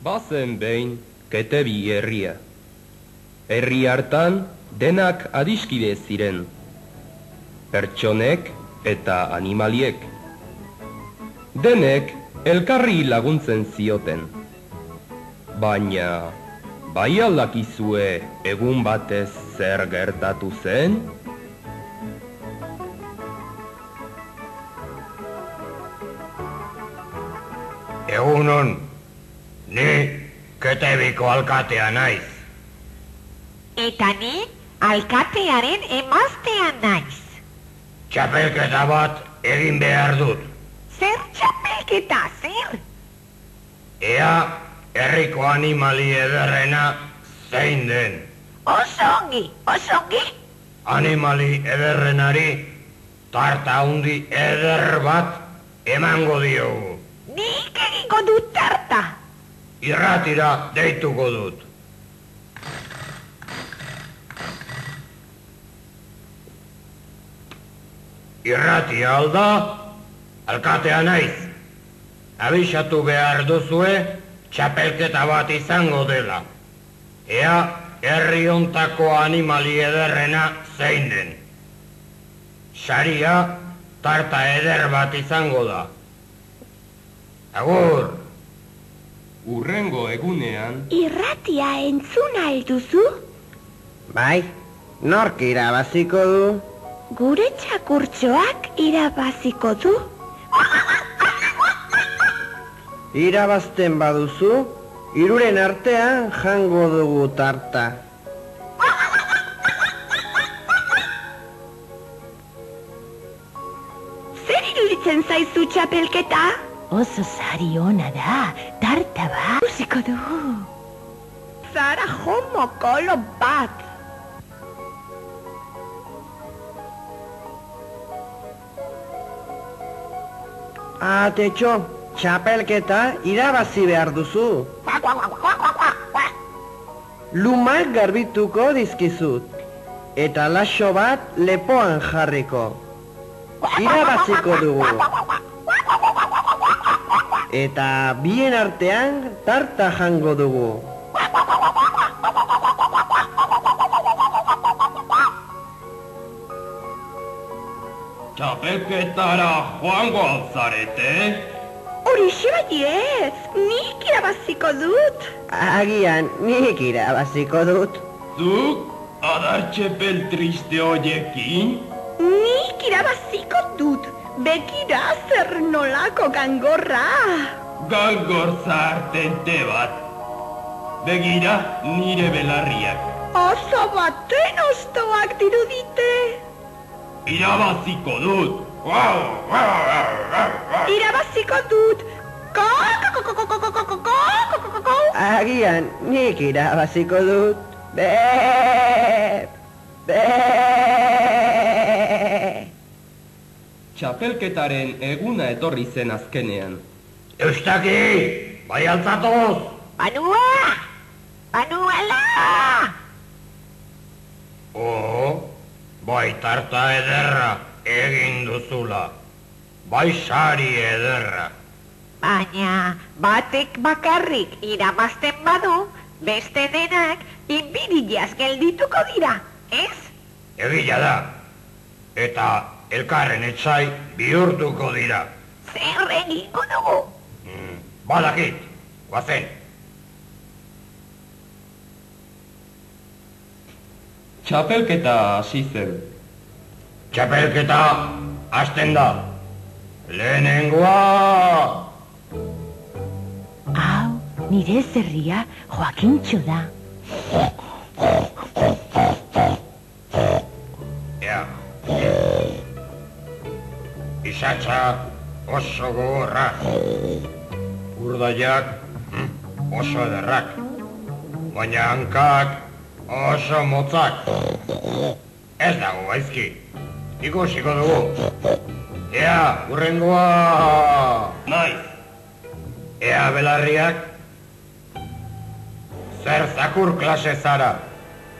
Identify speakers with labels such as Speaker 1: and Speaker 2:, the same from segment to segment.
Speaker 1: Bazen behin Ketebi herria. Herri hartan denak adiskide ziren, pertsonek eta animaliek. Denek elkarri laguntzen zioten. Baina, bai aldakizue egun batez zer gertatu zen?
Speaker 2: Egunon, ni Ketebiko alkatea naiz.
Speaker 3: Eta ni alkatearen emaztea naiz.
Speaker 2: Txapelketa bat egin behar dut.
Speaker 3: Zer txapelketa, zer?
Speaker 2: Ea herriko animali ederrena zein den.
Speaker 3: Osongi, osongi.
Speaker 2: Animali ederrenari tarta handi eder bat emango diogu.
Speaker 3: Nik egingo dut tarta.
Speaker 2: Irratira deituko dut. Irratia alda, alkatea naiz. Abisatu behar duzue, txapelketa bat izango dela. Ea, herri hontako animali ederrena zein den. Saria, tarta eder bat izango da. Agur!
Speaker 1: Hurrengo egunean...
Speaker 3: Irratia entzuna alduzu?
Speaker 4: Bai, nork irabaziko du?
Speaker 3: Gure txakurtxoak irabaziko du?
Speaker 4: Irabazten baduzu, hiruren artean jango dugu tarta.
Speaker 3: Zer iruditzen zaizu txapelketa?
Speaker 5: Oso sari ona da, tarta bat. Usiko dugu.
Speaker 3: Zara homokolo bat.
Speaker 4: Atetxo, txapelketa irabazi behar duzu. Lumak garbituko dizkizut, eta laxo bat lepoan jarriko. Irabaziko dugu. Eta bien artean tarta jango dugu.
Speaker 1: Txapelketara joango alzarete?
Speaker 3: Horixe baiez, nik irabaziko dut.
Speaker 4: Agian nik irabaziko dut.
Speaker 1: Zuk, adar txepel triste hoiekin?
Speaker 3: Nik irabaziko dut. Begira zer nolako gangorra.
Speaker 1: Gangor zahartente bat. Begira nire belarriak.
Speaker 3: Oso baten ostoak dirudite.
Speaker 1: Irabaziko dut.
Speaker 3: Irabaziko dut.
Speaker 4: Agian nik irabaziko dut. Be.
Speaker 1: Txapelketaren eguna etorri zen azkenean.
Speaker 2: Eustaki, bai altzatoz!
Speaker 3: Manua! Manuela!
Speaker 2: Bai tarta ederra egin duzula. Bai sari ederra.
Speaker 3: Baina batek bakarrik irabazten badu, beste denak inbidilaz geldituko dira, ez?
Speaker 2: Egia da. Eta elkarren etsai bihurtuko dira.
Speaker 3: Zer egingo dugu?
Speaker 2: Badakit, guazen.
Speaker 1: Txapelketa hasi zen.
Speaker 2: Txapelketa hasten da. Lehenengoa!
Speaker 5: Hau, nire zerria Joakintxo da.
Speaker 2: Ea. Isatxa oso gogorra. Urdaiak oso ederrak. Baina hankak oso motzak. Ez dago gaizki. Ikusiko dugu. Ea, hurrengoa!
Speaker 1: Naiz.
Speaker 2: Ea belarriak. Zer zakur klase zara.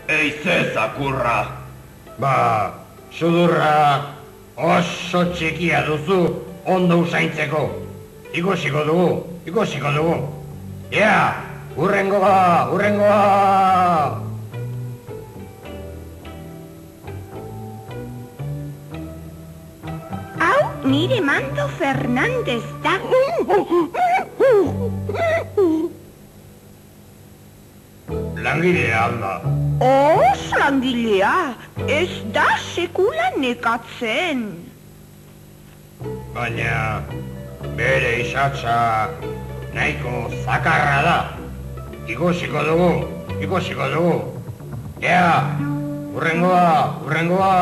Speaker 1: Eize zakurra.
Speaker 2: Ba, sudurra oso txikia duzu ondo usaintzeko. Ikusiko dugu. Ea, hurrengoa!
Speaker 5: Hau, nire Mando Fernandez da.
Speaker 2: Langilea alda.
Speaker 5: Langilea, ez da sekula nekatzen.
Speaker 2: Baina, bere isatsa nahiko zakarra da. Ikusiko dugu. Ea, hurrengoa!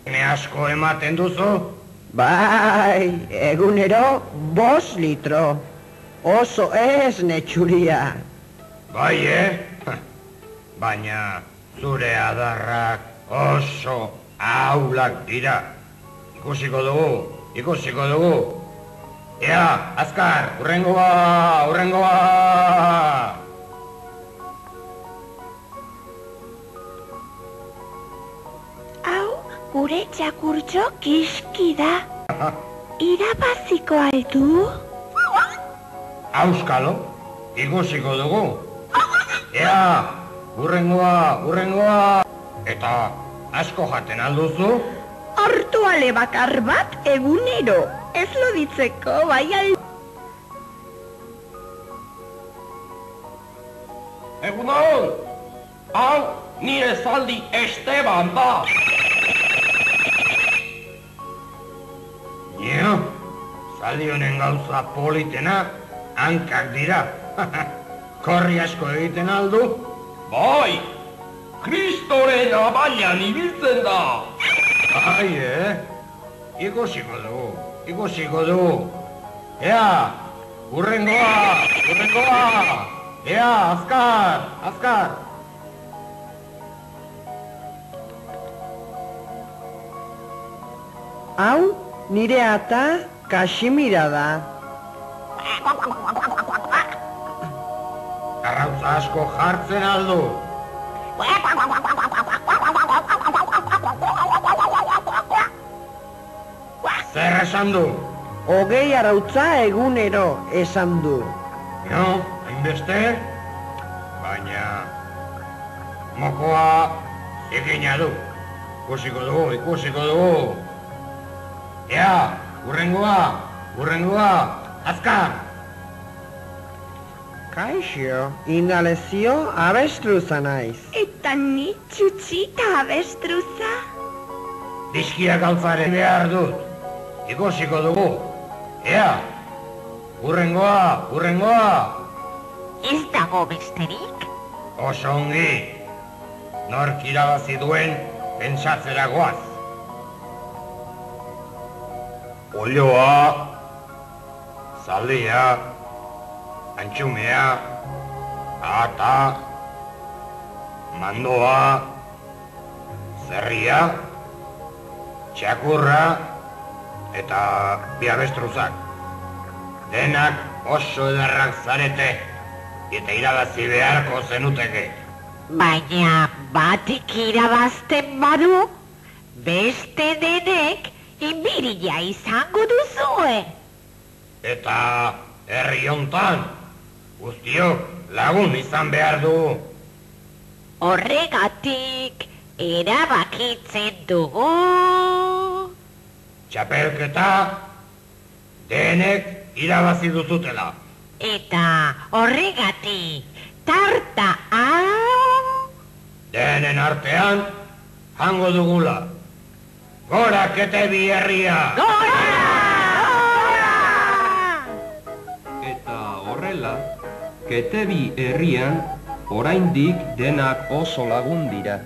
Speaker 2: Ne asko ematen duzu?
Speaker 4: Bai, egunero 5 litro. Oso ez netxuria.
Speaker 2: Bai, Baina zure adarrak oso ahulak dira. Ikusiko dugu. Ea, azkar, hurrengoa!
Speaker 5: Hau, gure txakurtxo kiski da. Irabaziko aldu?
Speaker 2: Auskalo, ikusiko dugu. Ea, hurrengoa! Eta asko jaten alduzu?
Speaker 5: Hortu ale bakar bat egunero. Ez loditzeko, bai al...
Speaker 1: Egunon! Hau, nire zaldi Esteban da!
Speaker 2: Nio, zaldi honen gauza politena hankak dira. Korri asko egiten aldu?
Speaker 1: Bai! Kristoren abailan ibiltzen da!
Speaker 2: Bai, Ikusiko dugu. Ea, hurrengoa! Ea, azkar!
Speaker 4: Hau, nire ata Kaximira da.
Speaker 2: Arrautza asko jartzen aldu. Zer esan du?
Speaker 4: 20 arrautza egunero esan du.
Speaker 2: No, hainbeste? Baina... mokoa zikina du. Ikusiko dugu. Ea, hurrengoa, azkar!
Speaker 4: Kaixo, inalezio abestruza naiz.
Speaker 5: Eta ni txutxita abestruza?
Speaker 2: Dizkia galtzaren behar dut. Ikusiko dugu. Ea, hurrengoa!
Speaker 3: Ez dago besterik?
Speaker 2: Oso ongi. Nork irabazi duen pentsatzera goaz. Olioa, zaldia, antxumea, ata, mandoa, zerria, txakurra eta bi abestruzak. Denak oso ederrak zarete eta irabazi beharko zenuteke.
Speaker 3: Baina batik irabazten badu, beste denek inbiria izango duzue.
Speaker 2: Eta herri hontan guztiok lagun izan behar du.
Speaker 3: Horregatik erabakitzen dugu.
Speaker 2: Txapelketa denek irabazi duzutela.
Speaker 3: Eta horregatik tarta hau
Speaker 2: Denen artean jango dugula. Gora Ketebi herria!
Speaker 1: Eta horrela, Ketebi herrian oraindik denak oso lagun dira.